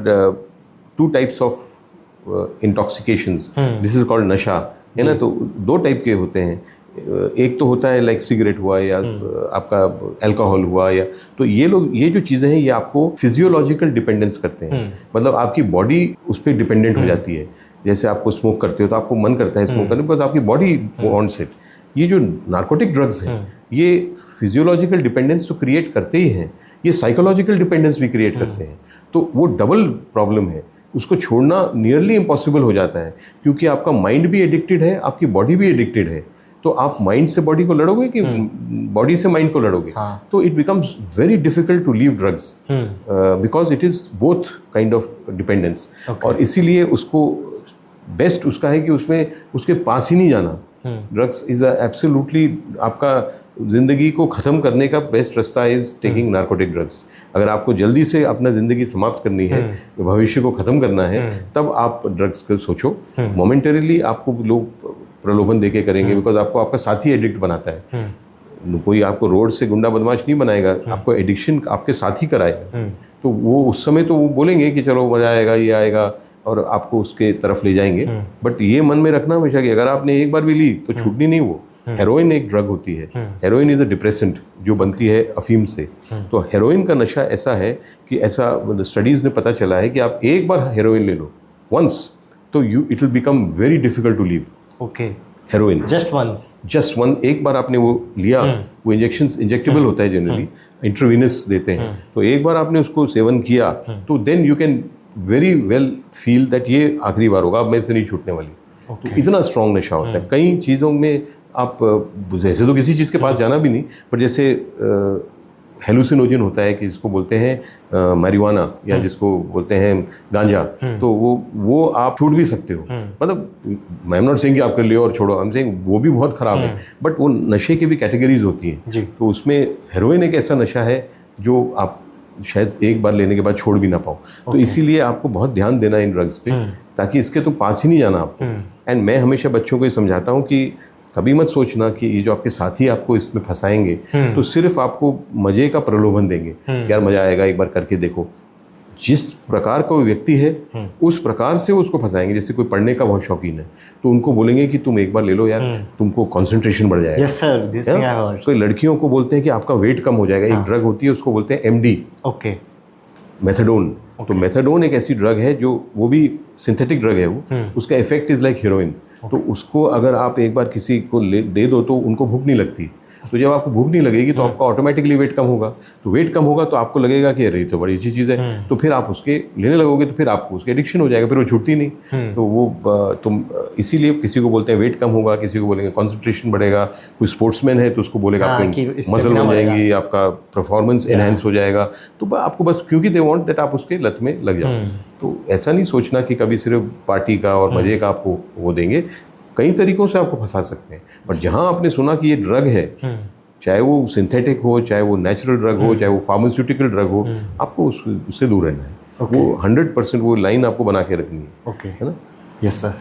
2 types of intoxications, this is called नशा, है ना। तो 2 टाइप के होते हैं, एक तो होता है लाइक सिगरेट हुआ या आपका अल्कोहल हुआ, या तो ये जो चीज़ें हैं ये आपको फिजियोलॉजिकल डिपेंडेंस करते हैं, मतलब आपकी बॉडी उस पर डिपेंडेंट हो जाती है। जैसे आपको स्मोक करते हो तो आपको मन करता है स्मोक करने, बस आपकी बॉडी वांट्स इट। ये जो नार्कोटिक ड्रग्स हैं ये फिजियोलॉजिकल डिपेंडेंस तो क्रिएट करते ही हैं, ये साइकोलॉजिकल डिपेंडेंस भी क्रिएट करते हैं, तो वो डबल प्रॉब्लम है। उसको छोड़ना नियरली इम्पॉसिबल हो जाता है, क्योंकि आपका माइंड भी एडिक्टेड है, आपकी बॉडी भी एडिक्टेड है। तो आप माइंड से बॉडी को लड़ोगे कि बॉडी से माइंड को लड़ोगे? तो it becomes very difficult to leave drugs, because it is both kind of dependence. और इसीलिए उसको बेस्ट उसका है कि उसमें उसके पास ही नहीं जाना। ड्रग्स इज एब्सोल्युटली आपका ज़िंदगी को ख़त्म करने का बेस्ट रास्ता इज़ टेकिंग नार्कोटिक ड्रग्स। अगर आपको जल्दी से अपना ज़िंदगी समाप्त करनी है, भविष्य को ख़त्म करना है, तब आप ड्रग्स को सोचो। मोमेंटरीली आपको लोग प्रलोभन देके करेंगे, बिकॉज आपको आपका साथी एडिक्ट बनाता है। कोई आपको रोड से गुंडा बदमाश नहीं बनाएगा, आपको एडिक्शन आपके साथ ही कराएगा। तो वो उस समय तो वो बोलेंगे कि चलो मज़ा आएगा, ये आएगा, और आपको उसके तरफ ले जाएंगे। बट ये मन में रखना हमेशा कि अगर आपने एक बार भी ली तो छूटनी नहीं। वो हेरोइन एक ड्रग होती है, हेरोइन इज़ अ डिप्रेसेंट जो बनती है अफीम से। तो हेरोइन का नशा ऐसा है कि ऐसा स्टडीज़ ने पता चला है कि आप एक बार हेरोइन ले लो वंस, तो it will become very difficult to leave. Okay, heroin just one, एक बार आपने वो लिया, वो इंजेक्टेबल होता है, जनरली इंट्रावीनस देते हैं। तो एक बार आपने उसको सेवन किया तो then you can very well feel that ये आखिरी बार होगा, अब मेरे से नहीं छूटने वाली। तो इतना स्ट्रॉन्ग नशा होता है। कई चीज़ों में आप जैसे तो किसी चीज़ के पास जाना भी नहीं, पर जैसे हेलुसिनोजन होता है कि जिसको बोलते हैं मैरिजुआना, या जिसको बोलते हैं गांजा, तो वो आप छूट भी सकते हो। मतलब आई एम नॉट सेइंग कि आप कर लियो और छोड़ो, आई एम सेइंग वो भी बहुत ख़राब है, बट वो नशे की भी कैटेगरीज होती हैं। तो उसमें हेरोइन एक ऐसा नशा है जो आप शायद एक बार लेने के बाद छोड़ भी ना पाओ। तो इसीलिए आपको बहुत ध्यान देना है इन ड्रग्स पे, ताकि इसके तो पास ही नहीं जाना आपको। एंड मैं हमेशा बच्चों को ये समझाता हूँ कि कभी मत सोचना कि ये जो आपके साथी आपको इसमें फंसाएंगे तो सिर्फ आपको मज़े का प्रलोभन देंगे, यार मज़ा आएगा एक बार करके देखो। जिस प्रकार का वो व्यक्ति है उस प्रकार से वो उसको फंसाएंगे। जैसे कोई पढ़ने का बहुत शौकीन है तो उनको बोलेंगे कि तुम एक बार ले लो यार, तुमको कंसंट्रेशन बढ़ जाएगा। Yes sir, this thing I heard. कोई लड़कियों को बोलते हैं कि आपका वेट कम हो जाएगा। एक ड्रग होती है उसको बोलते हैं एमडी, ओके, मेथाडोन। तो मेथाडोन एक ऐसी ड्रग है जो, वो भी सिंथेटिक ड्रग है, वो उसका इफेक्ट इज़ लाइक हीरोइन। तो उसको अगर आप एक बार किसी को दे दो तो उनको भूख नहीं लगती। तो जब आपको भूख नहीं लगेगी तो आपका ऑटोमेटिकली वेट कम होगा। तो वेट कम होगा तो आपको लगेगा कि अरे ये तो बड़ी अच्छी चीज़ है, तो फिर आप उसके लेने लगोगे, तो फिर आपको उसके एडिक्शन हो जाएगा, फिर वो छूटती नहीं। तो वो तुम इसीलिए किसी को बोलते हैं वेट कम होगा, किसी को बोलेंगे कॉन्सेंट्रेशन बढ़ेगा, कोई स्पोर्ट्समैन है तो उसको बोलेगा आपके मसल बन जाएंगी, आपका परफॉर्मेंस एनहेंस हो जाएगा। तो आपको बस क्योंकि दे वांट दैट आप उसके लत में लग जाओ। तो ऐसा नहीं सोचना कि कभी सिर्फ पार्टी का और मज़े का आपको वो देंगे। कई तरीक़ों से आपको फंसा सकते हैं, बट जहाँ आपने सुना कि ये ड्रग है, चाहे वो सिंथेटिक हो, चाहे वो नेचुरल ड्रग हो, चाहे वो फार्मास्यूटिकल ड्रग हो, आपको उससे दूर रहना है। वो 100% वो लाइन आपको बना के रखनी है, है ना? Yes sir.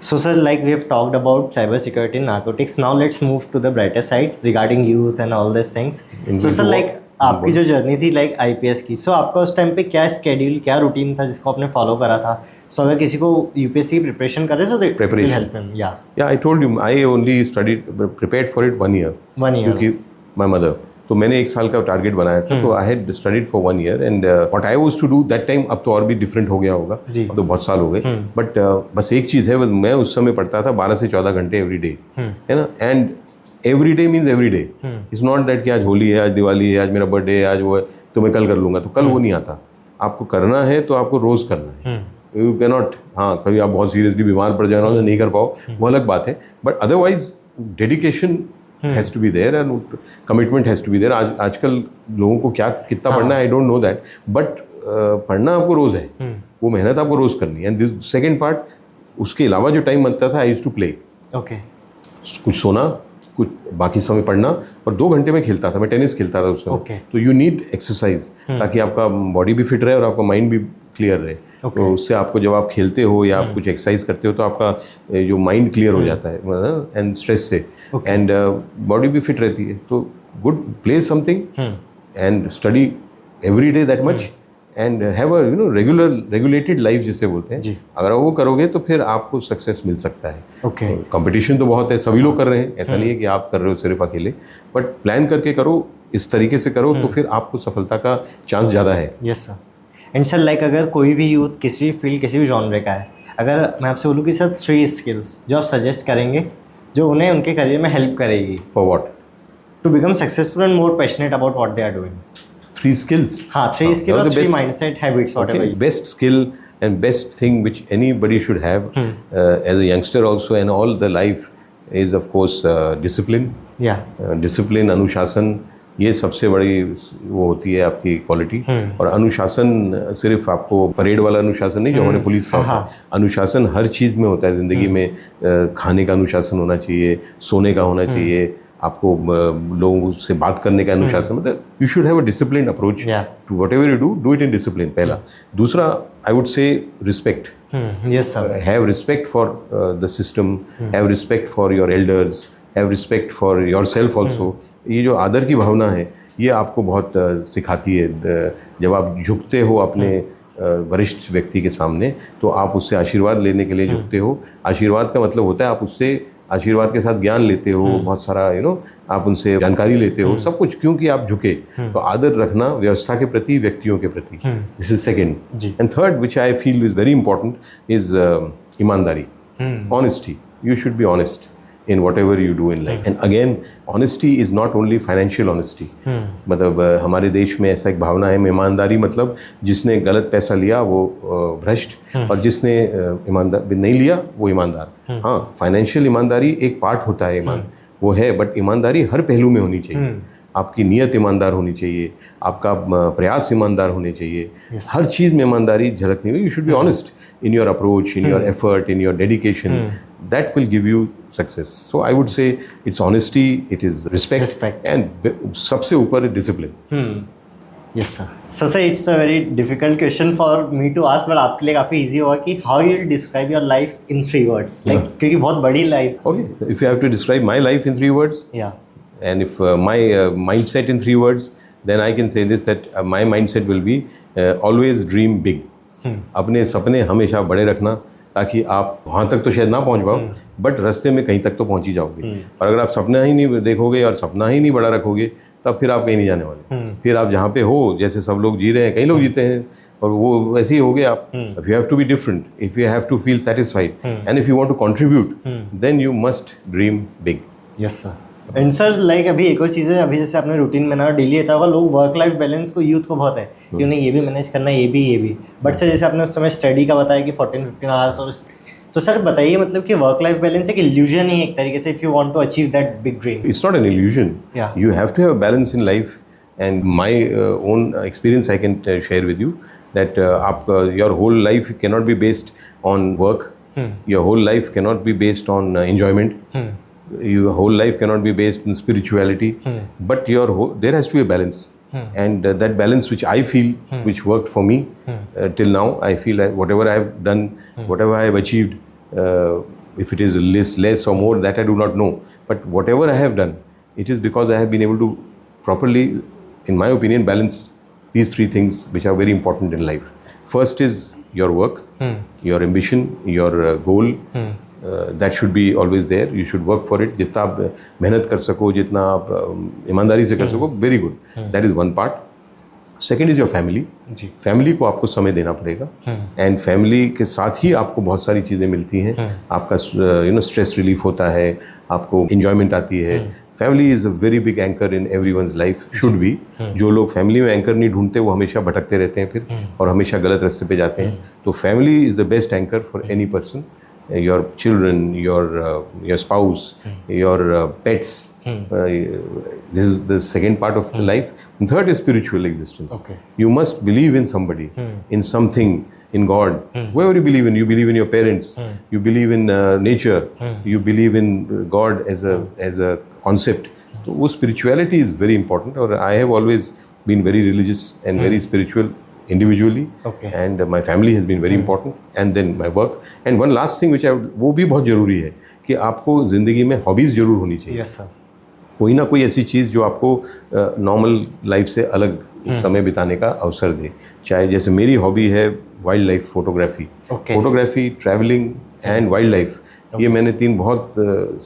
So sir, like we have talked about cyber security and narcotics, now let's move to the brighter side regarding youth and all these things. So sir, like आपकी जो जर्नी थी लाइक आईपीएस की, सो आपका उस time पे क्या schedule, क्या routine था जिसको आपने फॉलो करा था? सो अगर किसी को यूपीएससी की प्रिपरेशन कर रहे हैं, so they will help him. या I told you I only studied prepared for it 1 year, क्योंकि माय मदर, तो मैंने 1 साल का टारगेट बनाया था, तो I had studied for 1 year and what I was to do that time, अब तो और भी डिफरेंट हो गया होगा, अब तो बहुत साल हो गए, बट बस एक चीज़ है, मैं उस समय पढ़ता था 12 से 14 घंटे एवरी डे, है ना, and every day means every day, it's not that कि आज होली है, आज दिवाली है, आज मेरा बर्थडे है, आज वो है तो मैं कल कर लूँगा, तो कल वो नहीं आता, आपको करना है तो आपको रोज़ करना है, यू कैन नॉट, हाँ कभी आप बहुत सीरियसली बीमार पड़ जाए ना नहीं कर पाओ, वो अलग बात है, but otherwise dedication has to be there and commitment has to be there. आजकल लोगों को क्या कितना पढ़ना है I don't know that, but पढ़ना आपको रोज़ है, वो मेहनत आपको रोज़ करनी है। एंड दिस सेकेंड पार्ट, उसके अलावा जो टाइम बनता था आई यूज्ड टू प्ले, कुछ सोना, कुछ बाकी समय पढ़ना, और 2 घंटे में खेलता था, मैं टेनिस खेलता था उस समय, तो यू नीड एक्सरसाइज ताकि आपका बॉडी भी फिट रहे और आपका माइंड भी क्लियर रहे, तो उससे आपको जब आप खेलते हो या आप कुछ एक्सरसाइज करते हो तो आपका जो माइंड क्लियर हो जाता है एंड स्ट्रेस से, एंड बॉडी भी फिट रहती है, तो good play something and study every day that much and have a regulated life जिसे बोलते हैं, अगर वो करोगे तो फिर आपको सक्सेस मिल सकता है। कंपटीशन तो बहुत है, सभी लोग कर रहे हैं, ऐसा नहीं है कि आप कर रहे हो सिर्फ अकेले, बट प्लान करके करो, इस तरीके से करो तो फिर आपको सफलता का चांस ज़्यादा है। Yes sir. And sir like अगर कोई भी यूथ किसी भी फील्ड किसी भी जॉनर का है, अगर मैं आपसे बोलूँ कि सर 3 स्किल्स जो आप सजेस्ट करेंगे जो उन्हें उनके करियर में हेल्प करेगी for what? To become successful and more passionate about what they are doing. 3 skills? हाँ, 3 skills or 3 mindset habits, whatever. Okay. Best skill and best thing which anybody should have as a youngster also and all the life is of course discipline. Discipline, अनुशासन, ये सबसे बड़ी वो होती है आपकी quality. और अनुशासन सिर्फ आपको परेड वाला अनुशासन नहीं जो हमारे पुलिस का होता है, अनुशासन हर चीज़ में होता है ज़िंदगी में। खाने का अनुशासन होना चाहिए, सोने का होना चाहिए, आपको लोगों से बात करने का अनुशासन, मतलब you should have a disciplined approach to whatever you do it in discipline, पहला। दूसरा I would say respect, yes sir, have respect for the system, have respect for your elders, have respect for yourself also. ये जो आदर की भावना है ये आपको बहुत सिखाती है। जब आप झुकते हो अपने वरिष्ठ व्यक्ति के सामने तो आप उससे आशीर्वाद लेने के लिए झुकते हो। आशीर्वाद का मतलब होता है आप उससे आशीर्वाद के साथ ज्ञान लेते हो, बहुत सारा आप उनसे जानकारी लेते हो, सब कुछ क्योंकि आप झुके। तो आदर रखना व्यवस्था के प्रति, व्यक्तियों के प्रति, this is second. And third which I feel is very important is ईमानदारी, honesty. You should be honest in whatever you do in life. And again, honesty is not only financial honesty. मतलब हमारे देश में ऐसा एक भावना है, ईमानदारी मतलब जिसने गलत पैसा लिया वो भ्रष्ट, और जिसने ईमानदार नहीं लिया वो ईमानदार। हाँ, फाइनेंशियल ईमानदारी एक पार्ट होता है, वो है, बट ईमानदारी हर पहलू में होनी चाहिए। आपकी नीयत ईमानदार होनी चाहिए, आपका प्रयास ईमानदार होने चाहिए, हर चीज़ में ईमानदारी झलकनी हुई। You should be honest in your approach, in your effort, in your dedication. That will give you success. So I would say it's honesty, it is respect. And सबसे ऊपर discipline. Yes sir. So sir, it's a very difficult question for me to ask, but आपके लिए काफ़ी easy होगा कि how you will describe your life in 3 words. Like क्योंकि बहुत बड़ी life. Okay. If you have to describe my life in 3 words. Yeah. And if my mindset in 3 words, then I can say this, that my mindset will be always dream big. अपने सपने हमेशा बड़े रखना, ताकि आप वहाँ तक तो शायद ना पहुँच पाओ, बट रास्ते में कहीं तक तो पहुँच ही जाओगे। और अगर आप सपना ही नहीं देखोगे और सपना ही नहीं बड़ा रखोगे, तब फिर आप कहीं नहीं जाने वाले। फिर आप जहाँ पे हो, जैसे सब लोग जी रहे हैं, कई लोग जीते हैं, और वो वैसे ही हो गए आप। If you have to be different, if you have to feel satisfied, and if you want to contribute, then you must dream big. Yes sir. And sir like अभी एक और चीज़ है, अभी जैसे आपने रूटीन में ना डेली रहता होगा, लोग वर्क लाइफ बैलेंस को यूथ को बहुत है कि उन्हें ये भी मैनेज करना है, ये भी। बट सर जैसे आपने उस समय स्टडी का बताया कि 14-15 आवर्स, और तो सर बताइए मतलब कि वर्क लाइफ बैलेंस एक इल्यूजन ही एक तरीके से, if you want to achieve that big dream. It's not an illusion, you have to have balance in life. And my own experience I can share with you that आपका your whole life can not be based on work, your whole life can not be based on enjoyment, your whole life cannot be based in spirituality, but there has to be a balance. And that balance which I feel, which worked for me till now, I feel like whatever I have done, whatever I have achieved, if it is less or more, that I do not know, but whatever I have done, it is because I have been able to properly, in my opinion, balance these 3 things which are very important in life. First is your work, your ambition, your goal, that should be always there, you should work for it. जितना आप मेहनत कर सको, जितना आप ईमानदारी से कर सको, very good, that is one part. Second is your family. जी। फैमिली को आपको समय देना पड़ेगा, एंड फैमिली के साथ ही आपको बहुत सारी चीज़ें मिलती हैं। आपका स्ट्रेस रिलीफ होता है, आपको इन्जॉयमेंट आती है। Family is a very big anchor in everyone's life, should be. जो लोग फैमिली में एंकर नहीं ढूंढते वो हमेशा भटकते रहते हैं फिर, और हमेशा गलत रास्ते पे जाते हैं। तो family is the best anchor for any person. Your children, your spouse, your pets. This is the second part of the life. And third is spiritual existence. Okay. You must believe in somebody, in something, in God. Whoever you believe in your parents, you believe in nature, you believe in God as a concept. So, वो spirituality is very important. और I have always been very religious and very spiritual individually. Okay. And my family has been very important, and then my work. And one last thing which वो भी बहुत ज़रूरी है कि आपको ज़िंदगी में हॉबीज़ ज़रूर होनी चाहिए। Yes sir. कोई ना कोई ऐसी चीज़ जो आपको नॉर्मल लाइफ से अलग समय बिताने का अवसर दे। चाहे जैसे मेरी हॉबी है wild life photography. Okay. Photography, travelling and wild life, ये मैंने तीन बहुत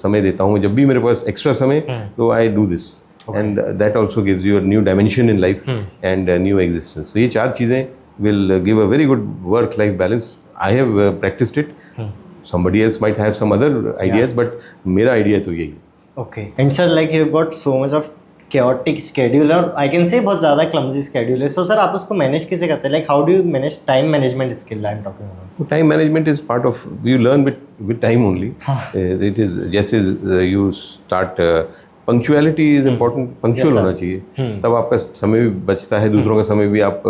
समय देता हूँ। जब भी मेरे पास एक्स्ट्रा समय तो I do this, and that also gives you a new dimension in life and a new existence. So ये चार चीज़ें will give a very good work-life balance. I have practiced it. Somebody else might have some other ideas, but मेरा idea तो यही है। Okay. And sir, like you've got so much of chaotic schedule, और I can say बहुत ज़्यादा clumsy schedule है। So sir, आप उसको manage कैसे करते हैं? Like how do you manage time management skill I'm talking about? Time management is part of, you learn with time only. It is जैसे you start punctuality is important. Punctual होना चाहिए, तब आपका समय भी बचता है, दूसरों का समय भी आप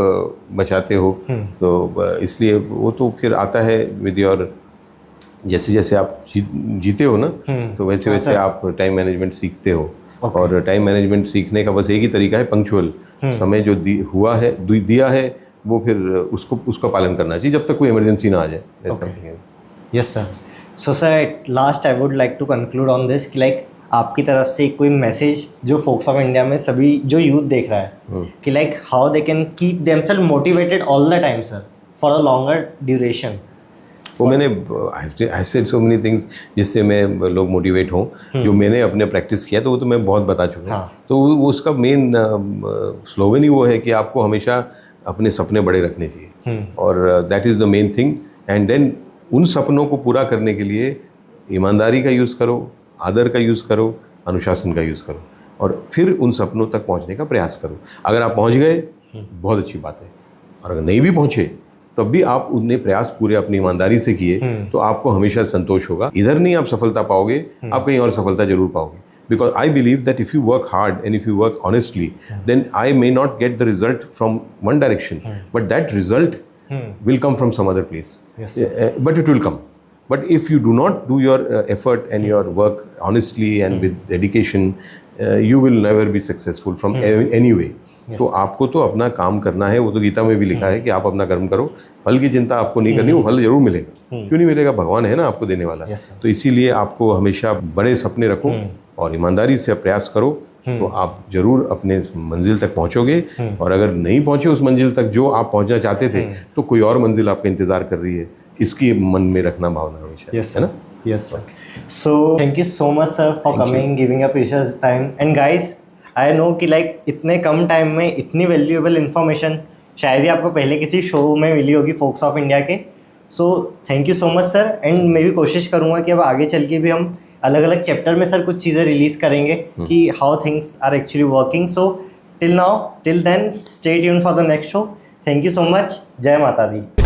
बचाते हो। तो इसलिए वो तो फिर आता है विद योर, जैसे जैसे आप जीते हो ना, तो वैसे वैसे आप टाइम मैनेजमेंट सीखते हो। और टाइम मैनेजमेंट सीखने का बस एक ही तरीका है, पंक्चुअल। समय जो दिया है वो फिर उसका पालन करना चाहिए जब तक कोई इमरजेंसी ना आ जाए। Yes sir. So sir, last I would like to conclude on this कि लाइक आपकी तरफ से कोई मैसेज जो फोक्स ऑफ इंडिया में सभी जो यूथ देख रहा है कि like how they can keep themselves motivated all the time sir for a longer duration. वो मैंने I said so many things जिससे मैं लोग मोटिवेट हों, जो मैंने अपने प्रैक्टिस किया तो वो तो मैं बहुत बता चुका हूँ। तो वो उसका मेन स्लोगन ही वो है कि आपको हमेशा अपने सपने बड़े रखने चाहिए, और that is the main thing. And then उन सपनों को पूरा करने के लिए ईमानदारी का यूज़ करो, आदर का यूज़ करो, अनुशासन का यूज़ करो, और फिर उन सपनों तक पहुंचने का प्रयास करो। अगर आप पहुंच गए बहुत अच्छी बात है, और अगर नहीं भी पहुंचे तब भी आप उतने प्रयास पूरे अपनी ईमानदारी से किए तो आपको हमेशा संतोष होगा। इधर नहीं आप सफलता पाओगे, आप कहीं और सफलता जरूर पाओगे। Because I believe that if you work hard and if you work honestly, then I may not get the result from one direction, but that result will come from some other place. Yes, but it will come. But if you do not do your effort and your work honestly and with dedication, you will never be successful from any way. तो आपको तो अपना काम करना है। वो तो गीता में भी लिखा है कि आप अपना कर्म करो, फल की चिंता आपको नहीं करनी, वो फल जरूर मिलेगा। क्यों नहीं मिलेगा? भगवान है ना आपको देने वाला। तो इसीलिए आपको हमेशा बड़े सपने रखो और ईमानदारी से प्रयास करो, तो आप जरूर अपने मंजिल तक पहुंचोगे। और अगर नहीं पहुंचे उस मंजिल तक जो आप पहुंचना चाहते थे, तो कोई और मंजिल आपका इंतजार कर रही है, इसकी मन में रखना भावना हमेशा। Yes, है ना? Yes, sir. So thank you so much, sir, for coming, giving a precious time. And guys, I know कि like इतने कम टाइम में इतनी वैल्यूएबल इन्फॉर्मेशन शायद ही आपको पहले किसी शो में मिली होगी फोक्स ऑफ इंडिया के। So thank you so much sir. And मैं भी कोशिश करूँगा कि अब आगे चल के भी हम अलग अलग चैप्टर में सर कुछ चीज़ें रिलीज़ करेंगे कि how things are actually working. So till then stay tuned for the next show. Thank you so much. जय माता दी।